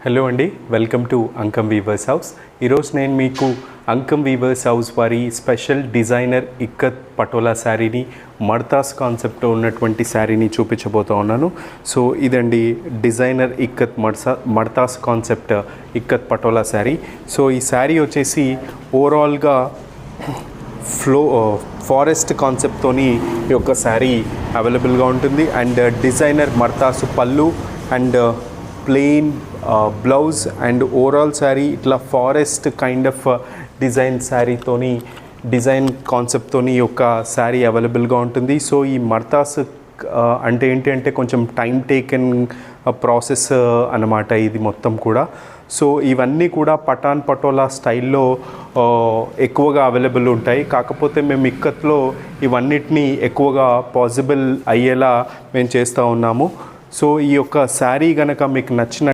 Hello అండి, welcome to Ankam weavers house. ఈరోజు నేను మీకు అంకం వీవర్స్ హౌస్ వారి స్పెషల్ డిజైనర్ ఇక్కత్ పటోలా శారీని మడతాస్ కాన్సెప్ట్లో ఉన్నటువంటి శారీని చూపించబోతూ ఉన్నాను. సో ఇదండి డిజైనర్ ఇక్కత్ మడతాస్ కాన్సెప్ట్ ఇక్కత్ పటోలా శారీ. సో ఈ శారీ వచ్చేసి ఓవరాల్గా ఫారెస్ట్ కాన్సెప్ట్తోని ఈ యొక్క శారీ అవైలబుల్గా ఉంటుంది. అండ్ డిజైనర్ మడతాసు పళ్ళు and plain blouse and overall sari ఇట్లా ఫారెస్ట్ కైండ్ ఆఫ్ డిజైన్ కాన్సెప్ట్తోని ఈ యొక్క శారీ అవైలబుల్గా ఉంటుంది. సో ఈ మడతాస్ అంటే ఏంటి అంటే కొంచెం టైం టేకెన్ ప్రాసెస్ అన్నమాట ఇది మొత్తం కూడా. సో ఇవన్నీ కూడా పఠాన్ పటోలా స్టైల్లో ఎక్కువగా అవైలబుల్ ఉంటాయి. కాకపోతే మేము ఇక్కత్లో ఇవన్నిటినీ ఎక్కువగా పాసిబుల్ అయ్యేలా మేము చేస్తూ ఉన్నాము. సో ఈ యొక్క శారీ కనుక మీకు నచ్చిన